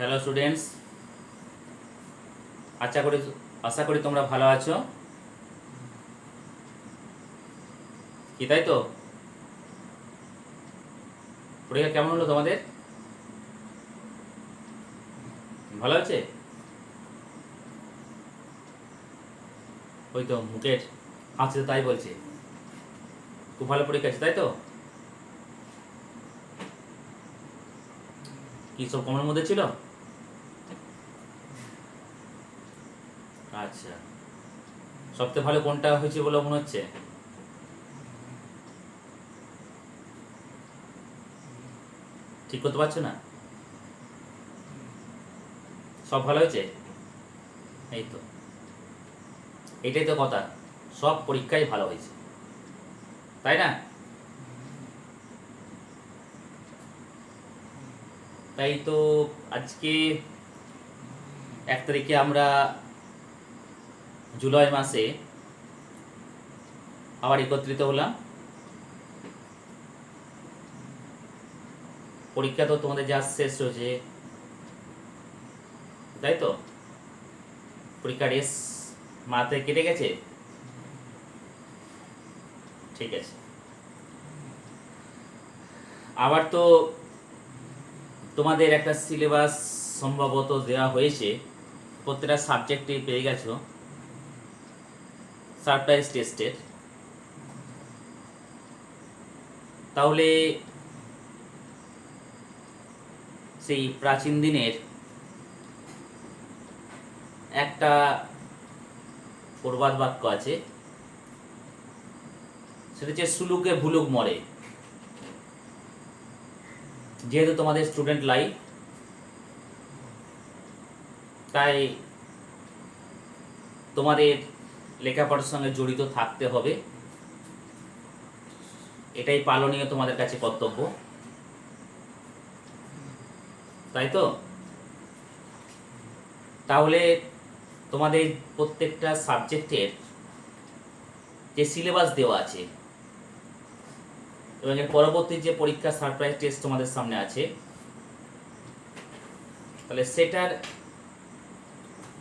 Hello students, আশা করি আশা করি তোমরা ভালো আছো। কি তাই তো? পরীক্ষা কেমন হলো তোমাদের? ভালো আছে? ওই তো মুখের হাসি তো তাই বলছে। খুব ভালো পরীক্ষা আছে তাই তো? কি সব কমের মধ্যে ছিল? আচ্ছা, সবথেকে ভালো কোনটা হয়েছে বলে মনে হচ্ছে? ঠিক করতে পারছো না? সব ভালো হয়েছে? এই তো, এটাই তো কথা। সব পরীক্ষাই ভালো হয়েছে, তাই না? তাই তো আজকে 1 তারিখে আমরা জুলাই মাসে আবার একত্রিত হলাম। পরীক্ষা তো তোমাদের যা শেষ হয়েছে, তাই তো? পরীক্ষা রেস মাথায় কেটে গেছে। ঠিক আছে, আবার তো তোমাদের একটা সিলেবাস সম্ভবত দেওয়া হয়েছে, প্রত্যেকটা সাবজেক্টে পেয়ে গেছো সারপ্রাইজ টেস্টের। তাহলে সেই প্রাচীন দিনের একটা প্রবাদ বাক্য আছে, সেটা হচ্ছে সুলুকে ভুলুক মরে। যেহেতু তোমাদের স্টুডেন্ট লাইফ, তাই তোমাদের লেখাপড়ার সঙ্গে জড়িত থাকতে হবে, এটাই পালনীয় তোমাদের কাছে কর্তব্য, তাই তো? তাহলে তোমাদের প্রত্যেকটা সাবজেক্টের যে সিলেবাস দেওয়া আছে এবং এর পরবর্তী যে পরীক্ষা সারপ্রাইজ টেস্ট তোমাদের সামনে আছে, তাহলে সেটার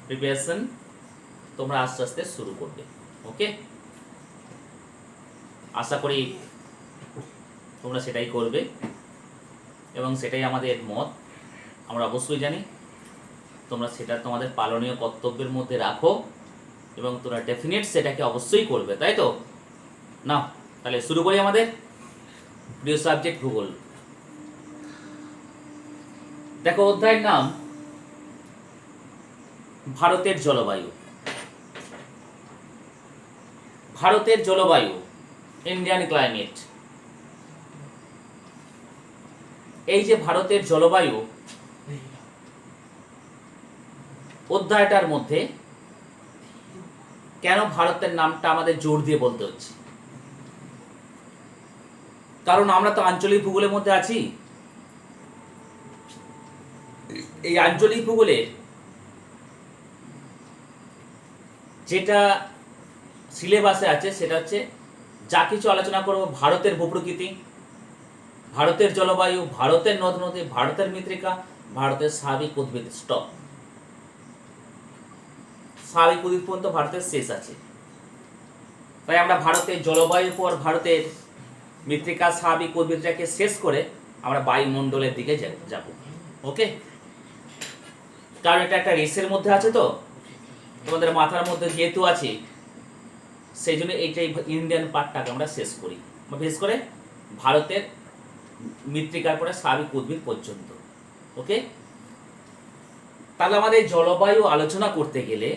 প্রিপারেশন তোমরা আস্তে আস্তে শুরু করবে। ওকে, আশা করি তোমরা সেটাই করবে এবং সেটাই আমাদের মত। আমরা অবশ্যই জানি তোমরা সেটা তোমাদের পালনীয় কর্তব্যের মধ্যে রাখো এবং তোমরা ডেফিনেট সেটাকে অবশ্যই করবে, তাই তো? না, তাহলে শুরু করি আমাদের প্রিয় সাবজেক্ট ভূগোল। দেখো, অধ্যায়ের নাম ভারতের জলবায়ু। ভারতের জলবায়ু, ইন্ডিয়ান ক্লাইমেট। এই যে ভারতের জলবায়ু অধ্যায়টার মধ্যে কেন ভারতের নামটা আমাদের জোর দিয়ে বলতে হচ্ছে? কারণ আমরা তো আঞ্চলিক ভূগোলের মধ্যে আছি। এই আঞ্চলিক ভূগোলের যেটা সিলেবাসে আছে সেটা হচ্ছে, যা কিছু আলোচনা করব ভারতের ভূপ্রকৃতি, ভারতের জলবায়ু, ভারতের নদ নদী, ভারতের মৃত্তিকা, ভারতের স্বাভাবিক উদ্ভিদ। স্টপ। স্বাভাবিক উদ্ভিদ পর্যন্ত ভারতের শেষ আছে। তাই আমরা ভারতের জলবায়ুর পর ভারতের মৃত্তিকা, স্বাভাবিক উদ্ভিদটাকে শেষ করে আমরা বায়ুমণ্ডলের দিকে যাব। ওকে, কারণ এটা একটা রেসের মধ্যে আছে, তো তোমাদের মাথার মধ্যে যেহেতু আছে, সেই জন্য এইটাই ইন্ডিয়ান পার্টটাকে আমরা শেষ করি, বিশেষ করে ভারতের মৃত্তিকার পরে স্বাভাবিক উদ্ভিদ পর্যন্ত। ওকে, তাহলে আমাদের জলবায়ু আলোচনা করতে গেলে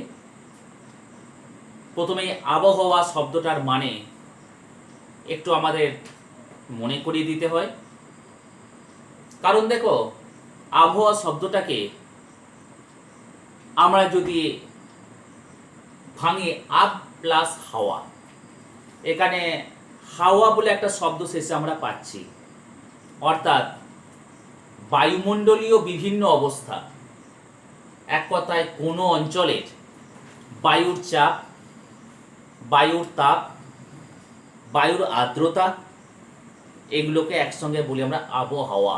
প্রথমে আবহাওয়া শব্দটার মানে একটু আমাদের মনে করিয়ে দিতে হয়। কারণ দেখো, আবহাওয়া শব্দটাকে আমরা যদি ভাঙি আব প্লাস হাওয়া, এখানে হাওয়া বলে একটা শব্দ শেষে আমরা পাচ্ছি, অর্থাৎ বায়ুমণ্ডলীয় বিভিন্ন অবস্থা। এক কথায় কোনো অঞ্চলের বায়ুর চাপ, বায়ুর তাপ, বায়ুর আর্দ্রতা, এগুলোকে একসঙ্গে বলি আমরা আবহাওয়া।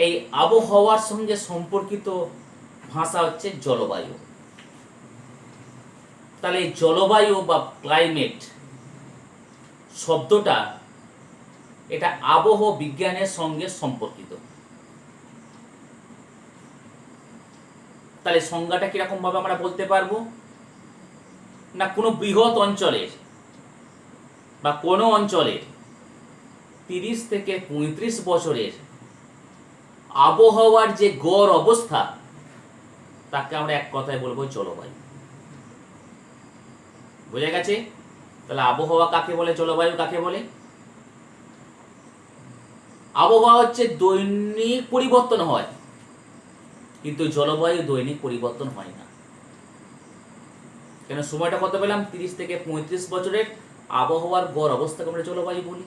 এই আবহাওয়ার সঙ্গে সম্পর্কিত ভাষা হচ্ছে জলবায়ু। তাহলে জলবায়ু বা ক্লাইমেট শব্দটা এটা আবহাওয়া বিজ্ঞানের সঙ্গে সম্পর্কিত। তাহলে সংজ্ঞাটা কিরকম ভাবে আমরা বলতে পারবো না, কোনো বৃহৎ অঞ্চলের বা কোনো অঞ্চলের 30 থেকে 35 বছরের আবহাওয়ার যে গড় অবস্থা তাকে আমরা এক কথায় বলবো জলবায়ু। বুঝে গেছে? তাহলে আবহাওয়া কাকে বলে, জলবায়ু কাকে বলে? আবহাওয়া হচ্ছে দৈনিক পরিবর্তন হয়, কিন্তু জলবায়ু দৈনিক পরিবর্তন হয় না। কেন সময়টা কত পেলাম? 30 থেকে 35 বছরের আবহাওয়ার গড় অবস্থাকে আমরা জলবায়ু বলি।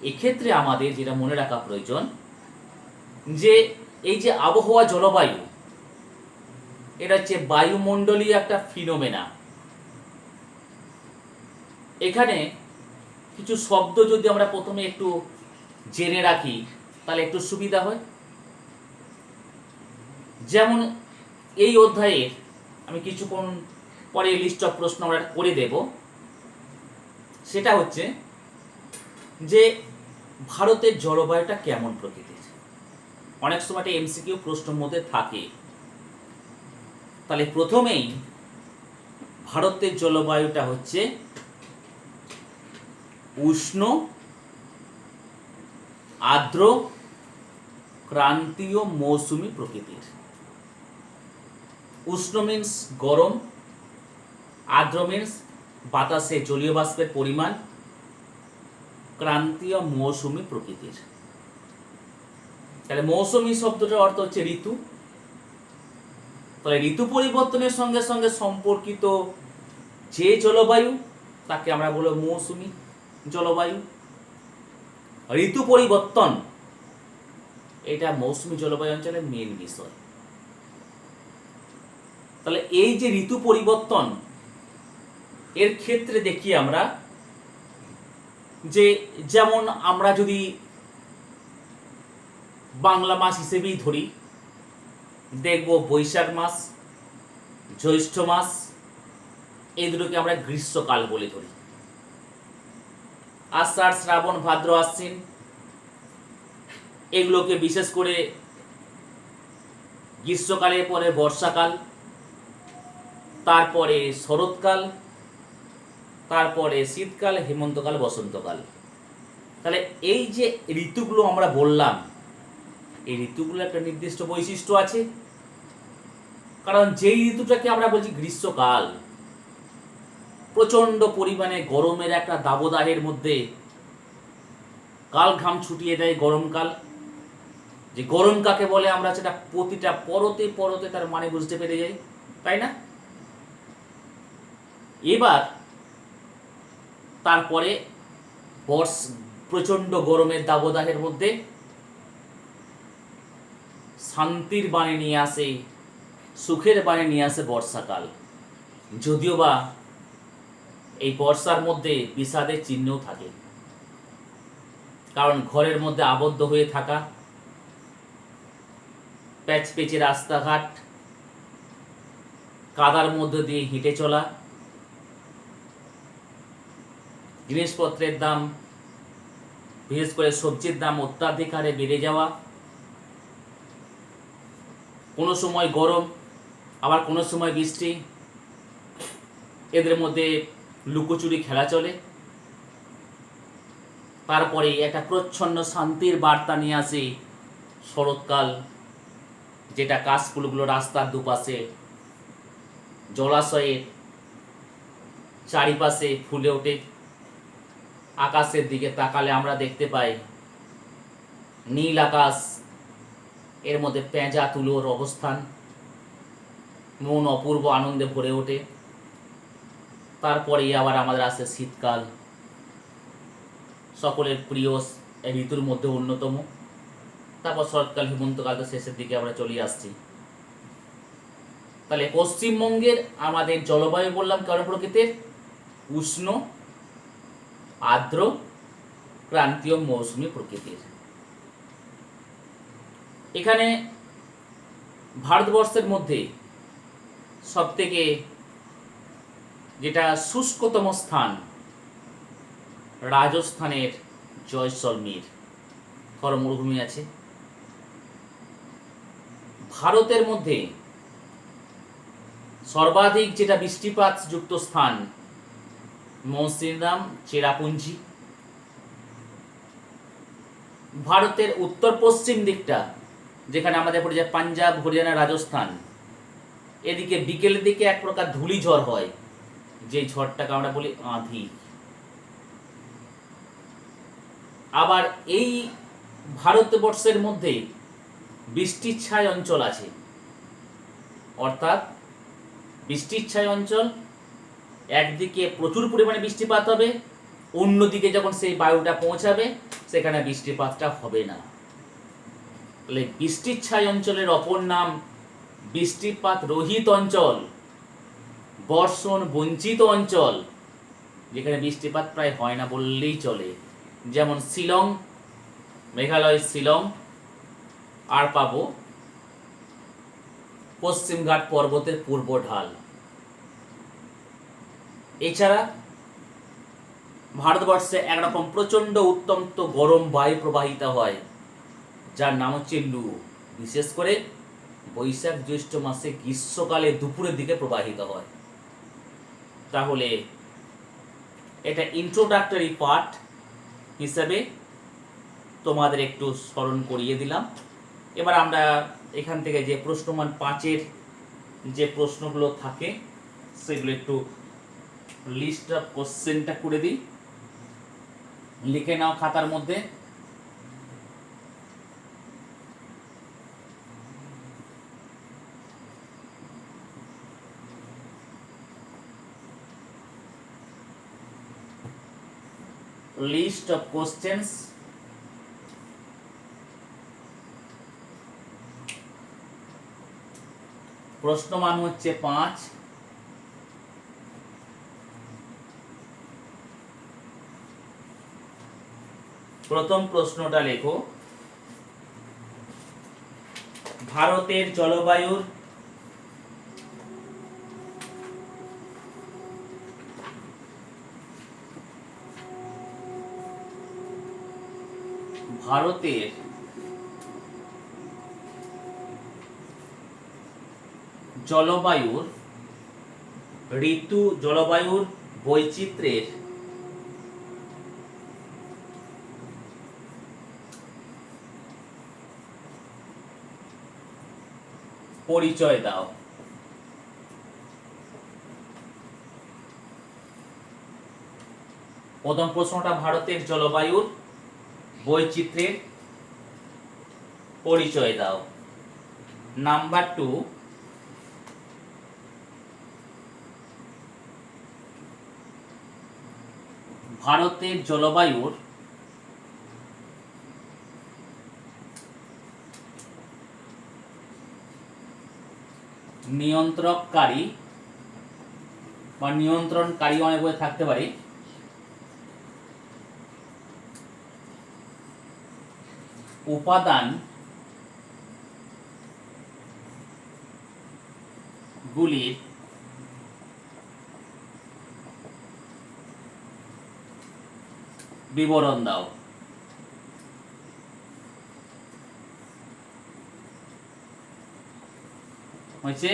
এক্ষেত্রে আমাদের যেটা মনে রাখা প্রয়োজন যে এই যে আবহাওয়া জলবায়ু এটা হচ্ছে বায়ুমণ্ডলীয় একটা ফিনোমেনা। এখানে কিছু শব্দ যদি আমরা প্রথমে একটু জেনে রাখি তাহলে একটু সুবিধা হয়। যেমন এই অধ্যায়ে আমি কিছুক্ষণ পরে লিস্ট অফ প্রশ্ন আমরা করে দেব, সেটা হচ্ছে যে ভারতের জলবায়ুটা কেমন প্রকৃতির। অনেক সময় একটা এমসিকিউ প্রশ্নের মধ্যে থাকে। তাহলে প্রথমেই ভারতের জলবায়ুটা হচ্ছে উষ্ণ, আর্দ্র, ক্রান্তীয় মৌসুমী প্রকৃতির। উষ্ণ মিন্স গরম, আর্দ্র মিন্স বাতাসে জলীয় বাষ্পের পরিমাণ, ক্রান্তীয় মৌসুমী প্রকৃতির। তাহলে মৌসুমী শব্দটার অর্থ হচ্ছে ঋতু। তাহলে ঋতু পরিবর্তনের সঙ্গে সঙ্গে সম্পর্কিত যে জলবায়ু তাকে আমরা বলবো মৌসুমী জলবায়ু। ঋতু পরিবর্তন এটা মৌসুমী জলবায়ু অঞ্চলের মেন বিষয়। তাহলে এই যে ঋতু পরিবর্তন এর ক্ষেত্রে দেখি আমরা যে যেমন আমরা যদি বাংলা মাস হিসেবেই ধরি, দেখব বৈশাখ মাস, জ্যৈষ্ঠ মাস, এই দুটোকে আমরা গ্রীষ্মকাল বলে ধরি। আষাঢ়, শ্রাবণ, ভাদ্র, আশ্বিন এগুলোকে বিশেষ করে গ্রীষ্মকালের পরে বর্ষাকাল, তারপরে শরৎকাল, তারপরে শীতকাল, হেমন্তকাল, বসন্তকাল। তাহলে এই যে ঋতুগুলো আমরা বললাম, এই ঋতুগুলো একটা নির্দিষ্ট বৈশিষ্ট্য আছে। কারণ যেই ঋতুটাকে আমরা বলছি গ্রীষ্মকাল, প্রচন্ড পরিমাণে গরমের একটা দাবদাহের মধ্যে কাল ঘাম ছুটিয়ে দেয় গরমকাল। যে গরম কাকে বলে আমরা সেটা প্রতিটা পরতে পরতে তার মানে বুঝতে পেরে যাই, তাই না? এবার তারপরে প্রচন্ড গরমের দাবদাহের মধ্যে শান্তির বাণী নিয়ে আসে, সুখের বাণী নিয়ে আসে বর্ষাকাল। যদিও বা এই বর্ষার মধ্যে বিষাদের চিহ্নও থাকে, কারণ ঘরের মধ্যে আবদ্ধ হয়ে থাকা, প্যাচপেচে রাস্তাঘাট, কাদার মধ্যে দিয়ে হেঁটে চলা, জিনিসপত্রের দাম বিশেষ করে সবজির দাম অত্যাধিক হারে বেড়ে যাওয়া, কোনো সময় গরম আবার কোনো সময় বৃষ্টি, এদের মধ্যে লুকোচুরি খেলা চলে। তারপরে একটা প্রচ্ছন্ন শান্তির বার্তা নিয়ে আসে শরৎকাল, যেটা কাশফুলগুলো রাস্তার দুপাশে জলাশয়ের চারিপাশে ফুলে ওঠে। আকাশের দিকে তাকালে আমরা দেখতে পাই নীল আকাশ, এর মধ্যে পেঁজা তুলোর অবস্থান, মন অপূর্ব আনন্দে ভরে ওঠে। তারপরেই আবার আমাদের আসে শীতকাল, সকলের প্রিয় ঋতুর মধ্যে অন্যতম। তারপর শরৎকাল, হেমন্তকাল, তো শেষের দিকে আমরা চলে আসছি। তাহলে পশ্চিমবঙ্গের আমাদের জলবায়ু বললাম কেমন প্রকৃতির? উষ্ণ, আর্দ্র, ক্রান্তীয় মৌসুমী প্রকৃতির। এখানে ভারতবর্ষের মধ্যে সবথেকে যেটা শুষ্কতম স্থান রাজস্থানের জয়সলমীর থর মরুভূমি আছে। ভারতের মধ্যে সর্বাধিক যেটা বৃষ্টিপাত যুক্ত স্থান মৌসিনরাম চেরাপুঞ্জি। ভারতের উত্তর পশ্চিম দিকটা যেখানে আমাদের পড়ে যায় পাঞ্জাব, হরিয়ানা, রাজস্থান, এদিকে বিকেলের দিকে এক প্রকার ধূলিঝড় হয়, যে ঝড়টাকে আমরা বলি আঁধি। আবার এই ভারতবর্ষের মধ্যে বৃষ্টির ছায় অঞ্চল আছে, অর্থাৎ বৃষ্টির ছায় অঞ্চল, একদিকে প্রচুর পরিমাণে বৃষ্টিপাত হবে, অন্যদিকে যখন সেই বায়ুটা পৌঁছাবে সেখানে বৃষ্টিপাতটা হবে না। তাহলে বৃষ্টির ছায় অঞ্চলের অপর নাম বৃষ্টিপাত রহিত অঞ্চল, বর্ষণ বঞ্চিত অঞ্চল, যেখানে বৃষ্টিপাত প্রায় হয় না বললেই চলে। যেমন শিলং, মেঘালয় শিলং, আর পাবো পশ্চিমঘাট পর্বতের পূর্ব ঢাল। এছাড়া ভারতবর্ষে একরকম প্রচণ্ড উত্তপ্ত গরম বায়ু প্রবাহিত হয়, যার নাম হচ্ছে লু, বিশেষ করে বৈশাখ জ্যৈষ্ঠ মাসে গ্রীষ্মকালে দুপুরের দিকে প্রবাহিত হয়। তাহলে এটা ইন্ট্রোডাক্টরি পার্ট হিসেবে তোমাদের একটু স্মরণ করিয়ে দিলাম। এবার আমরা এখান থেকে যে প্রশ্নমান 5-এর যে প্রশ্নগুলো থাকে সেগুলো একটু লিস্ট অফ কোশ্চেনটা করে দিই, লিখে নাও খাতার মধ্যে। লিস্ট অফ কোশ্চেন্স, প্রশ্নমান হচ্ছে 5। প্রথম প্রশ্নটা লেখো, ভারতের জলবায়ুর জলবায়ুর বৈচিত্র্যের পরিচয় দাও। প্রথম প্রশ্নটা ভারতের জলবায়ুর বৈচিত্র্যের পরিচয় দাও। নাম্বার 2, ভারতের জলবায়ুর নিয়ন্ত্রণকারী বা নিয়ন্ত্রণকারী অনেক বলে থাকতে পারে উপাদান গুলির বিবরণ দাও। হয়েছে?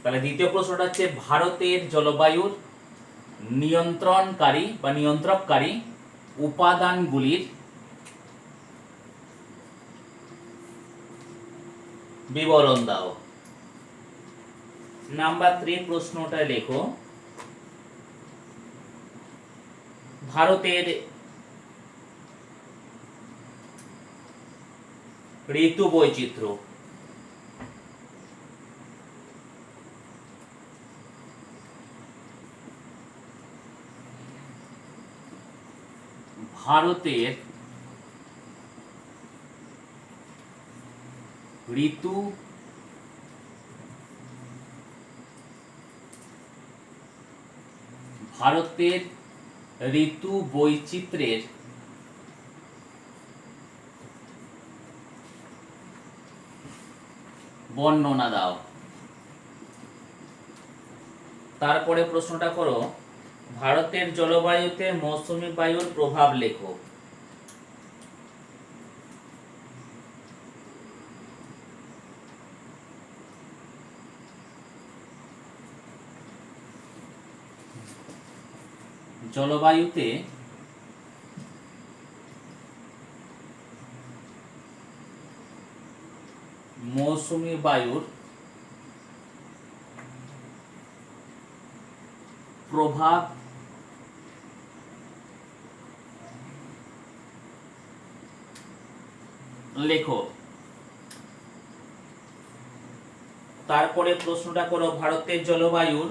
তাহলে দ্বিতীয় প্রশ্নটা হচ্ছে ভারতের জলবায়ুর নিয়ন্ত্রণকারী বা নিয়ন্ত্রককারী উপাদানগুলির বিবরণ দাও। নাম্বার 3 প্রশ্নটা লেখো, ভারতের ঋতু বৈচিত্র্য। ভারতের ঋতু বৈচিত্র্যের বর্ণনা দাও। তারপরে প্রশ্নটা করো, ভারতের জলবায়ুতে মৌসুমী বায়ুর প্রভাব লেখো। জলবায়ুতে মৌসুমী বায়ুর প্রভাব লেখো। তারপরে প্রশ্নটা করো, ভারতের জলবায়ুর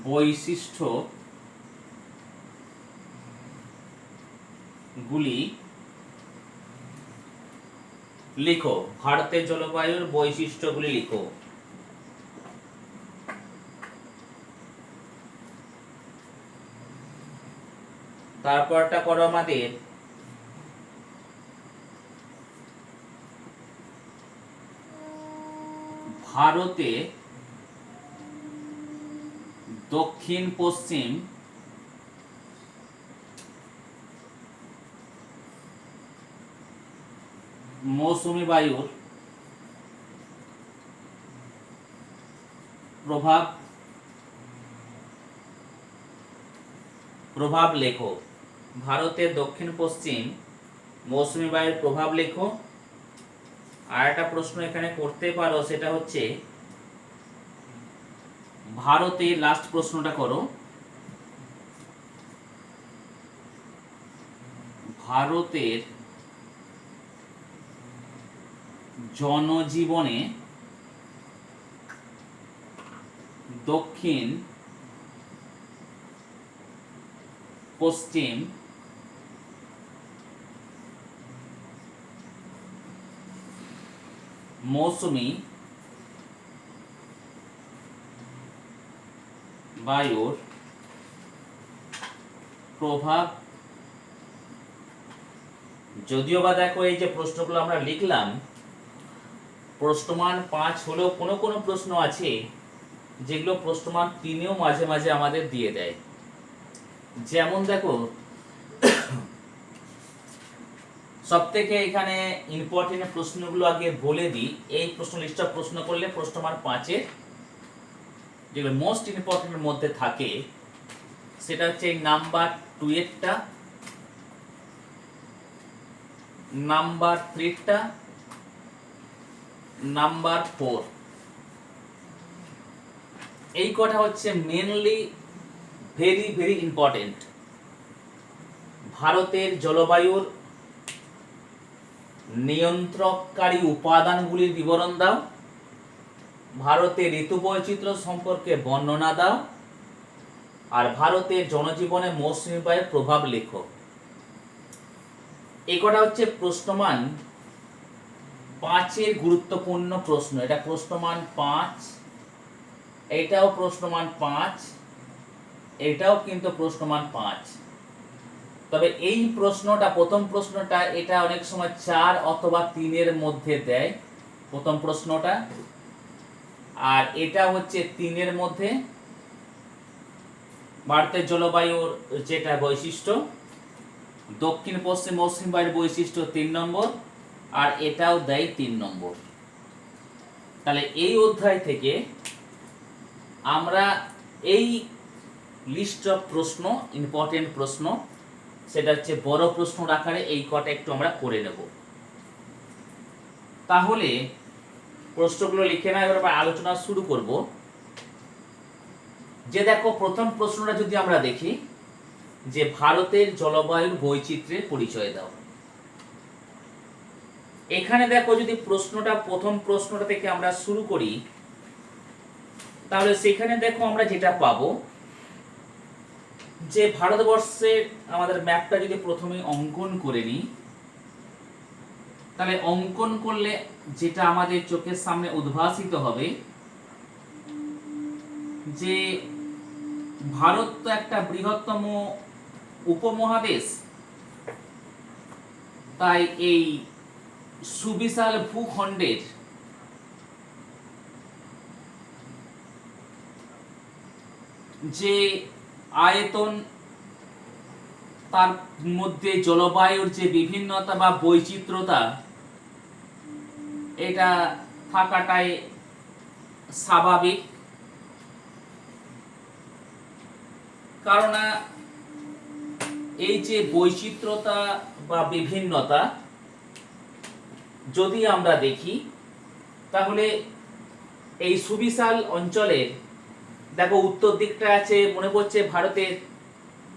বৈশিষ্ট্য গুলি লিখো। ভারতের জলবায়ুর বৈশিষ্ট্যগুলি লিখো। তারপরটা করো আমাদের ভারতে দক্ষিণ পশ্চিম মৌসুমী বায়ুর প্রভাব লেখো। ভারতের দক্ষিণ পশ্চিম মৌসুমী বায়ুর প্রভাব লেখো। আর একটা প্রশ্ন এখানে করতে পারো, সেটা হচ্ছে ভারতের, লাস্ট প্রশ্নটা করো, ভারতের জনজীবনে দক্ষিণ পশ্চিম মৌসুমী বায়ুর প্রভাব। যদিও বা দেখো এই যে প্রশ্নগুলো আমরা লিখলাম, প্রশ্নমান 5 হলেও কোনো কোনো প্রশ্ন আছে যেগুলো প্রশ্নমান 3-এও মাঝে মাঝে আমাদের দিয়ে দেয়। যেমন দেখো, সবথেকে এখানে ইম্পর্টেন্ট প্রশ্নগুলো আগে বলে দিই। এই প্রশ্ন লিস্টটা প্রশ্ন করলে প্রশ্নমান 5-এর যেগুলো মোস্ট ইম্পর্টেন্টের মধ্যে থাকে, সেটা হচ্ছে নাম্বার 2 এরটা, নাম্বার 3টা, নাম্বার 4। এই কটা হচ্ছে মেনলি ভেরি ভেরি ইম্পর্টেন্ট। ভারতের জলবায়ুর নিয়ন্ত্রককারী উপাদানগুলির বিবরণ দাও। ভারতের ঋতু বৈচিত্র্য সম্পর্কে বর্ণনা দাও। আর ভারতের জনজীবনে মৌসুমী বায়ুর প্রভাব লেখো। এই কটা হচ্ছে প্রশ্নমান 5-এর গুরুত্বপূর্ণ প্রশ্ন। এটা প্রশ্নমান 5, এটাও প্রশ্নমান 5, এটাও কিন্তু প্রশ্নমান 5। তবে এই প্রশ্নটা, প্রথম প্রশ্নটা, এটা অনেক সময় 4 অথবা 3-এর মধ্যে দেয়, প্রথম প্রশ্নটা। আর এটা হচ্ছে 3-এর মধ্যে। ভারতের জলবায়ুর যেটা বৈশিষ্ট্য, দক্ষিণ পশ্চিম মৌসুমী বায়ুর বৈশিষ্ট্য 3 নম্বর, আর এটাও দেয় 3 নম্বর। তাহলে এই অধ্যায় থেকে আমরা এই লিস্ট অফ প্রশ্ন, ইম্পর্টেন্ট প্রশ্ন, সেটা হচ্ছে বড় প্রশ্ন আকারে এই কটা একটু আমরা করে নেব। তাহলে প্রশ্নগুলো লিখে না, এবার আলোচনা শুরু করব। যে দেখো, প্রথম প্রশ্নটা যদি আমরা দেখি, যে ভারতের জলবায়ুর বৈচিত্র্যের পরিচয় দাও। এখানে দেখো, যদি প্রশ্নটা, প্রথম প্রশ্নটা থেকে আমরা শুরু করি, তাহলে সেখানে দেখো আমরা যেটা পাবো, যে ভারতবর্ষের আমাদের ম্যাপটা যদি প্রথমে অঙ্কন করে নিই, তাহলে অঙ্কন করলে যেটা আমাদের চোখের সামনে উদ্ভাসিত হবে, যে ভারত তো একটা বৃহত্তম উপমহাদেশ, তাই এই সুবিশাল ভূখণ্ডের যে আয়তন, তার মধ্যে জলবায়ুর যে বিভিন্নতা বা বৈচিত্র্যতা, এটা থাকাটাই স্বাভাবিক। কারণ এই যে বৈচিত্র্যতা বা বিভিন্নতা যদি আমরা দেখি, তাহলে এই সুবিশাল অঞ্চলের দেখো উত্তর দিকটা আছে মনে করছে ভারতের,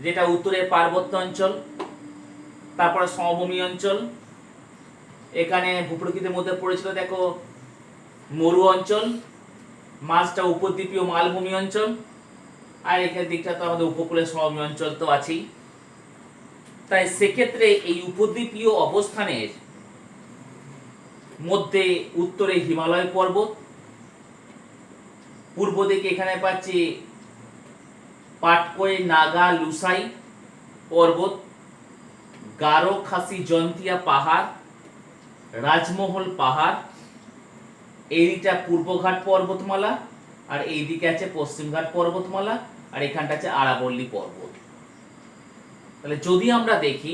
যেটা উত্তরের পার্বত্য অঞ্চল, তারপরে সমভূমি অঞ্চল, এখানে ভূপ্রকৃতির মধ্যে পড়েছিল দেখো মরু অঞ্চল, মাঝটা উপদ্বীপীয় মালভূমি অঞ্চল, আর এখানে দিকটা তো আমাদের উপকূলের সমভূমি অঞ্চল তো আছেই। তাই সেক্ষেত্রে এই উপদ্বীপীয় অবস্থানের মধ্যে উত্তরে হিমালয় পর্বত, পূর্ব দিকে এখানে পাচ্ছি পাটকই নাগা লুসাই পর্বত, গারো খাসি জন্তিয়া পাহাড়, রাজমহল পাহাড়, এইটা পূর্বঘাট পর্বতমালা, আর এইদিকে আছে পশ্চিমঘাট পর্বতমালা, আর এখানটা আছে আরাবল্লী পর্বত। তাহলে যদি আমরা দেখি,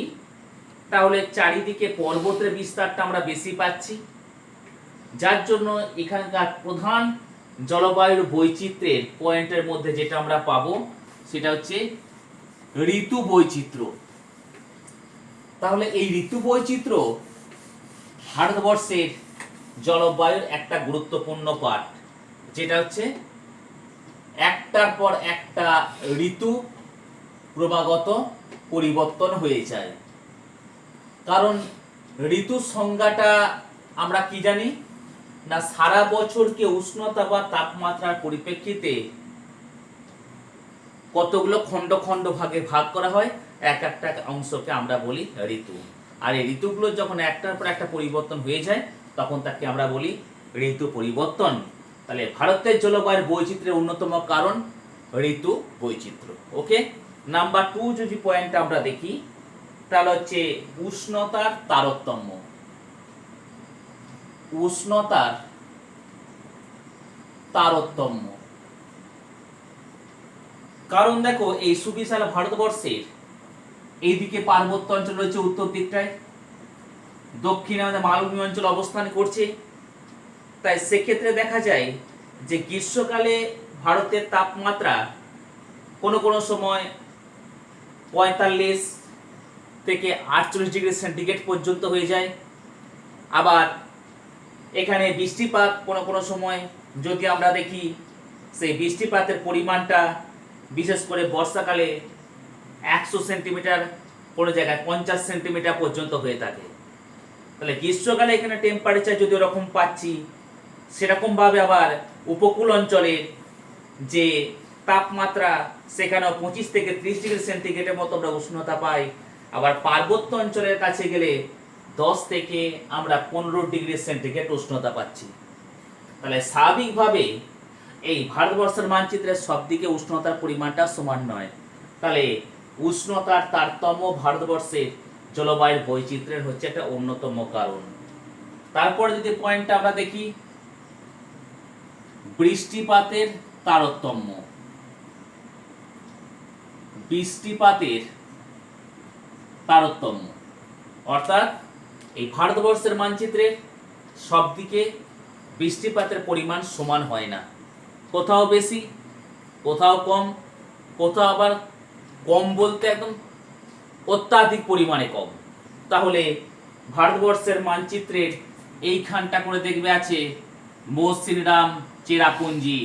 তাহলে চারিদিকে পর্বতের বিস্তারটা আমরা বেশি পাচ্ছি, যার জন্য এখানকার প্রধান জলবায়ুর বৈচিত্র্যের পয়েন্টের মধ্যে যেটা আমরা পাবো সেটা হচ্ছে ঋতু বৈচিত্র্য। তাহলে এই ঋতু বৈচিত্র্য ভারতবর্ষের জলবায়ুর একটা গুরুত্বপূর্ণ পার্ট, যেটা হচ্ছে একটার পর একটা ঋতু ক্রমাগত পরিবর্তন হয়ে যায়। কারণ ঋতুর সংজ্ঞাটা আমরা কি জানি না, সারা বছরকে উষ্ণতা বা তাপমাত্রার পরিপ্রেক্ষিতে কতগুলো খণ্ড খণ্ড ভাগে ভাগ করা হয়, এক একটা অংশকে আমরা বলি ঋতু। আর এই ঋতুগুলো যখন একটার পর একটা পরিবর্তন হয়ে যায়, তখন তাকে আমরা বলি ঋতু পরিবর্তন। তাহলে ভারতের জলবায়ুর বৈচিত্র্যের অন্যতম কারণ ঋতু বৈচিত্র্য। ওকে, নাম্বার 2 যদি পয়েন্ট আমরা দেখি, তাহলে হচ্ছে উষ্ণতার তারতম্য। উষ্ণতার তারতম্য, কারণ দেখো এই সুবিশাল ভারতবর্ষের এইদিকে পার্বত্য অঞ্চল রয়েছে উত্তর দিকটায়, দক্ষিণে আমাদের মালভূমি অঞ্চল অবস্থান করছে। তাই সেক্ষেত্রে দেখা যায় যে গ্রীষ্মকালে ভারতের তাপমাত্রা কোনো কোনো সময় 45 থেকে 48 ডিগ্রি সেন্টিগ্রেড পর্যন্ত হয়ে যায়। আবার এখানে বৃষ্টিপাত কোনো কোনো সময় যদি আমরা দেখি, সেই বৃষ্টিপাতের পরিমাণটা বিশেষ করে বর্ষাকালে 100 সেন্টিমিটার, কোনো জায়গায় 50 সেন্টিমিটার পর্যন্ত হয়ে থাকে। তাহলে গ্রীষ্মকালে এখানে টেম্পারেচার যদি ওরকম পাচ্ছি, সেরকমভাবে আবার উপকূল অঞ্চলের যে তাপমাত্রা সেখানেও 25 থেকে 30 ডিগ্রি সেন্টিগ্রেডের মতো আমরা উষ্ণতা পাই। আবার পার্বত্য অঞ্চলের কাছে গেলে 10 থেকে আমরা 15 ডিগ্রি সেন্টিগ্রেড উষ্ণতা পাচ্ছি। তাহলে স্বাভাবিকভাবে এই ভারতবর্ষের মানচিত্রের সব দিকে উষ্ণতার পরিমাণটা সমান নয়। তাহলে উষ্ণতার তারতম্য ভারতবর্ষের জলবায়ুর বৈচিত্র্যের হচ্ছে একটা অন্যতম কারণ। তারপরে যদি পয়েন্টটা আমরা দেখি, বৃষ্টিপাতের তারতম্য। বৃষ্টিপাতের তারতম্য অর্থাৎ এই ভারতবর্ষের মানচিত্রে সব দিকে বৃষ্টিপাতের পরিমাণ সমান হয় না, কোথাও বেশি, কোথাও কম, কোথাও আবার কম বলতে একদম অত্যাধিক পরিমাণে কম। তাহলে ভারতবর্ষের মানচিত্রের এইখানটা করে দেখবে আছে মৌসিনরাম চেরাপুঞ্জি,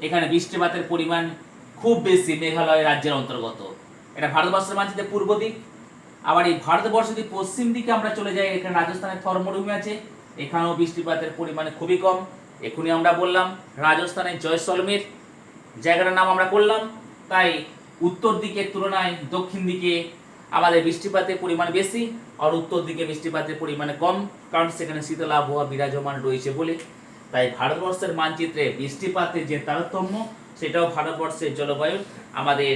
এখানে বৃষ্টিপাতের পরিমাণ খুব বেশি, মেঘালয় রাজ্যের অন্তর্গত। এটা ভারতবর্ষের মানচিত্রের পূর্ব দিক। আবার এই ভারতবর্ষ যদি পশ্চিম দিকে আমরা চলে যাই, এখানে রাজস্থানের থর মরুভূমি আছে, এখানেও বৃষ্টিপাতের পরিমাণ খুবই কম। এখনই আমরা বললাম রাজস্থানের জয়সলমের জায়গাটার নাম আমরা করলাম। তাই উত্তর দিকের তুলনায় দক্ষিণ দিকে আমাদের বৃষ্টিপাতের পরিমাণ বেশি, আর উত্তর দিকে বৃষ্টিপাতের পরিমাণ কম, কারণ সেখানে শীতল আবহাওয়া বিরাজমান রয়েছে বলে। তাই ভারতবর্ষের মানচিত্রে বৃষ্টিপাতের যে তারতম্য সেটাও ভারতবর্ষের জলবায়ুর আমাদের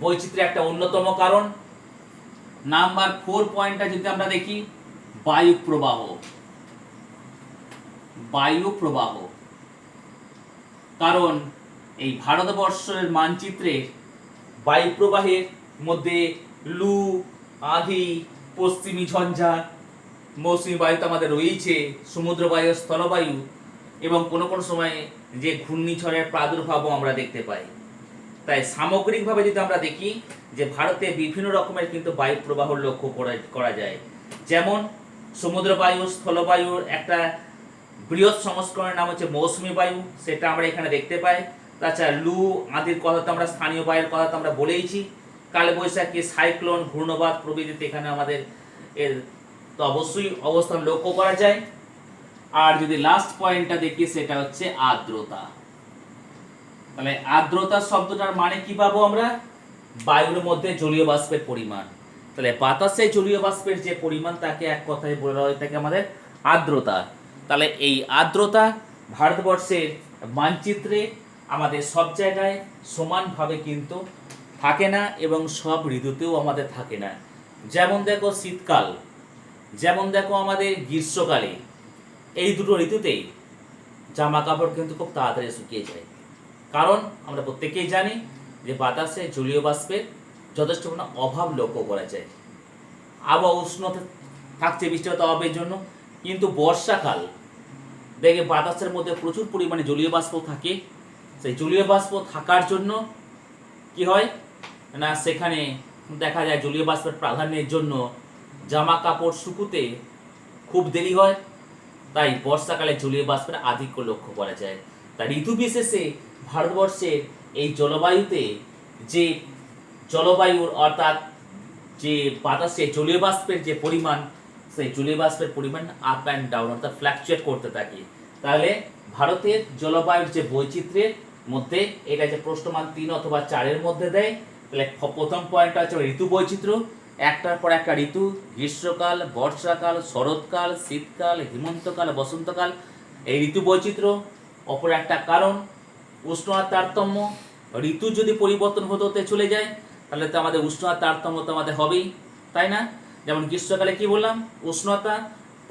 বৈচিত্র্যের একটা অন্যতম কারণ। নাম্বার 4 পয়েন্টটা যদি আমরা দেখি, বায়ু প্রবাহ। বায়ু প্রবাহ, কারণ এই ভারতবর্ষের মানচিত্রের বায়ু প্রবাহের মধ্যে লু, আঁধি, পশ্চিমী ঝঞ্ঝা, মৌসুমী বায়ু তো আমাদের রয়েছে, সমুদ্র বায়ু, স্থলবায়ু, এবং কোনো কোনো সময়ে যে ঘূর্ণিঝড়ের প্রাদুর্ভাবও আমরা দেখতে পাই। তাই সামগ্রিকভাবে যদি আমরা দেখি যে ভারতে বিভিন্ন রকমের কিন্তু বায়ু প্রবাহ লক্ষ্য করা যায়। যেমন সমুদ্র বায়ু, স্থলবায়ুর একটা বৃহৎ সংস্করণের নাম হচ্ছে মৌসুমী বায়ু, সেটা আমরা এখানে দেখতে পাই। তাছাড়া লু, আদির কথা তো আমরা, স্থানীয় বায়ুর কথা তো আমরা বলেইছি। কালবৈশাখী, সাইক্লোন, ঘূর্ণবাত প্রভৃতিতে এখানে আমাদের এর তো অবশ্যই অবস্থান লক্ষ্য করা যায়। আর যদি লাস্ট পয়েন্টটা দেখি, সেটা হচ্ছে আর্দ্রতা। তাহলে আর্দ্রতা শব্দটার মানে কি পাবো আমরা? বায়ুর মধ্যে জলীয় বাষ্পের পরিমাণ। তাহলে বাতাসে জলীয় বাষ্পের যে পরিমাণ, তাকে এক কথায় বলা হয়ে থাকে আমাদের আর্দ্রতা। তাহলে এই আর্দ্রতা ভারতবর্ষের মানচিত্রে আমাদের সব জায়গায় সমানভাবে কিন্তু থাকে না, এবং সব ঋতুতেও আমাদের থাকে না। যেমন দেখো শীতকাল, যেমন দেখো আমাদের গ্রীষ্মকালে, এই দুটো ঋতুতেই জামা কাপড় কিন্তু খুব তাড়াতাড়ি শুকিয়ে যায়। কারণ আমরা প্রত্যেকেই জানি যে বাতাসে জলীয় বাষ্পের যথেষ্ট পরিমাণ অভাব লক্ষ্য করা যায়। আবহাওয়া উষ্ণ থাকছে বৃষ্টিপাত অভাবের জন্য, কিন্তু বর্ষাকাল দেখে বাতাসের মধ্যে প্রচুর পরিমাণে জলীয় বাষ্প থাকে। সেই জলীয় বাষ্প থাকার জন্য কি হয় না, সেখানে দেখা যায় জলীয় বাষ্পের প্রাধান্যের জন্য জামা কাপড় শুকুতে খুব দেরি হয়। তাই বর্ষাকালে জলীয় বাষ্পের আধিক্য লক্ষ্য করা যায়। তাই ঋতু বিশেষে ভারতবর্ষের এই জলবায়ুতে যে জলবায়ুর অর্থাৎ যে বাতাসে জলীয় বাষ্পের যে পরিমাণ, সেই জলীয় বাষ্পের পরিমাণ আপ অ্যান্ড ডাউন অর্থাৎ ফ্ল্যাকচুয়েট করতে থাকে। তাহলে ভারতের জলবায়ুর যে বৈচিত্র্যের মধ্যে এটা যে প্রশ্নমান 3 অথবা 4-এর মধ্যে দেয়, তাহলে প্রথম পয়েন্টটা হচ্ছে ঋতু বৈচিত্র্য। একটার পর একটা ঋতু, গ্রীষ্মকাল, বর্ষাকাল, শরৎকাল, শীতকাল, হেমন্তকাল, বসন্তকাল, এই ঋতু বৈচিত্র্য। অপর একটা কারণ উষ্ণতার তারতম্য। ঋতু যদি পরিবর্তন হতে হতে চলে যায়, তাহলে তো আমাদের উষ্ণতার তারতম্য তো আমাদের হবেই, তাই না? যেমন গ্রীষ্মকালে কি বললাম, উষ্ণতা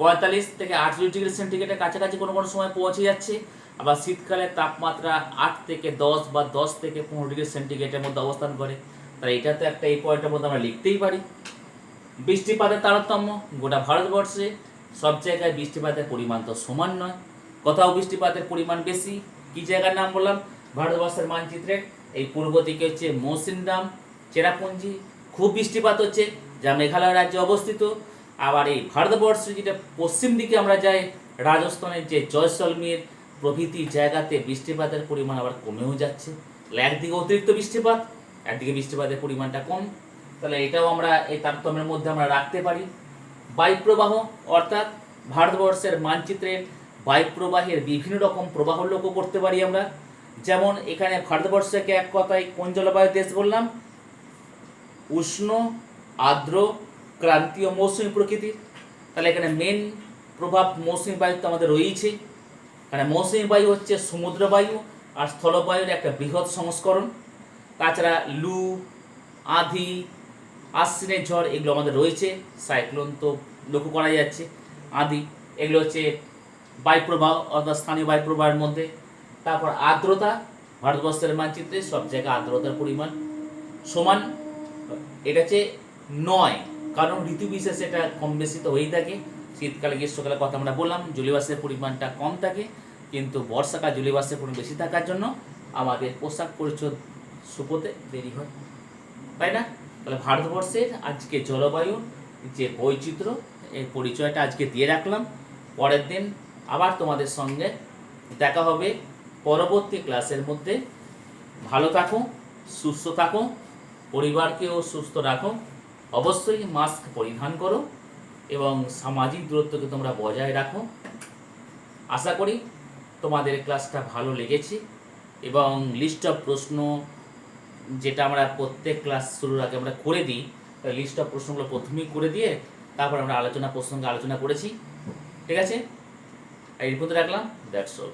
45 থেকে 48 ডিগ্রি সেন্টিগ্রেডের কাছাকাছি কোনো কোনো সময় পৌঁছে যাচ্ছে। আবার শীতকালে তাপমাত্রা 8 থেকে 10 বা 10 থেকে 15 ডিগ্রি সেন্টিগ্রেডের মধ্যে অবস্থান করে। তাই এটা তো একটা এই পয়েন্টের মধ্যে আমরা লিখতেই পারি। বৃষ্টিপাতের তারতম্য, গোটা ভারতবর্ষে সব জায়গায় বৃষ্টিপাতের পরিমাণ তো সমান নয়। কোথাও বৃষ্টিপাতের পরিমাণ বেশি। কি জায়গার নাম বললাম ভারতবর্ষের মানচিত্রে? এই পূর্ব দিকে হচ্ছে মৌসিনরাম, চেরাপুঞ্জি, খুব বৃষ্টিপাত হচ্ছে, যা মেঘালয় রাজ্যে অবস্থিত। আবার এই ভারতবর্ষে যেটা পশ্চিম দিকে আমরা যাই, রাজস্থানের যে জয়সলমের প্রভৃতি জায়গাতে বৃষ্টিপাতের পরিমাণ আবার কমেও যাচ্ছে। একদিকে অতিরিক্ত বৃষ্টিপাত, একদিকে বৃষ্টিপাতের পরিমাণটা কম। তাহলে এটাও আমরা এই তারতম্যের মধ্যে আমরা রাখতে পারি। বায়ুপ্রবাহ, অর্থাৎ ভারতবর্ষের মানচিত্রের বায়ুপ্রবাহের বিভিন্ন রকম প্রবাহ লক্ষ্য করতে পারি আমরা। যেমন এখানে ভারতবর্ষকে এক কথায় কোন জলবায়ু দেশ বললাম? উষ্ণ, আর্দ্র, ক্রান্তীয়, মৌসুমী প্রকৃতির। তাহলে এখানে মেন প্রভাব মৌসুমী বায়ু তো আমাদের রয়েছে। এখানে মৌসুমী বায়ু হচ্ছে সমুদ্র বায়ু আর স্থলবায়ুর একটা বৃহৎ সংস্করণ। তাছাড়া লু, আঁধি, আশ্বিনের ঝড় এগুলো আমাদের রয়েছে। সাইক্লোন তো লক্ষ্য করা যাচ্ছে, আঁধি, এগুলো হচ্ছে বায়ুপ্রবাহ অর্থাৎ স্থানীয় বায়ুপ্রবাহের মধ্যে। তারপর আর্দ্রতা, ভারতবর্ষের মানচিত্রে সব জায়গায় আর্দ্রতার পরিমাণ সমান। এটা হচ্ছে 9, কারণ ঋতু বিশেষে এটা কম বেশি তো হয়েই থাকে। শীতকালে, গ্রীষ্মকালের কথা আমরা বললাম, জলীয়বাষ্পের পরিমাণটা কম থাকে, কিন্তু বর্ষাকাল জলীয়বাষ্পের পরিমাণ বেশি থাকার জন্য আমাদের পোশাক পরিচ্ছদ শুকোতে দেরি হয়, তাই না? তাহলে ভারতবর্ষের আজকে জলবায়ুর যে বৈচিত্র্য, এই পরিচয়টা আজকে দিয়ে রাখলাম। পরের দিন আবার তোমাদের সঙ্গে দেখা হবে পরবর্তী ক্লাসের মধ্যে। ভালো থাকো, সুস্থ থাকো, পরিবারকেও সুস্থ রাখো। অবশ্যই মাস্ক পরিধান করো এবং সামাজিক দূরত্বকে তোমরা বজায় রাখো। আশা করি তোমাদের ক্লাসটা ভালো লেগেছে এবং লিস্ট অফ প্রশ্ন যেটা আমরা প্রত্যেক ক্লাস শুরুর আগে আমরা করে দিই, লিস্ট অফ প্রশ্নগুলো প্রথমেই করে দিয়ে তারপর আমরা প্রসঙ্গে আলোচনা করেছি। ঠিক আছে, এই পর্যন্ত রাখলাম। That's all.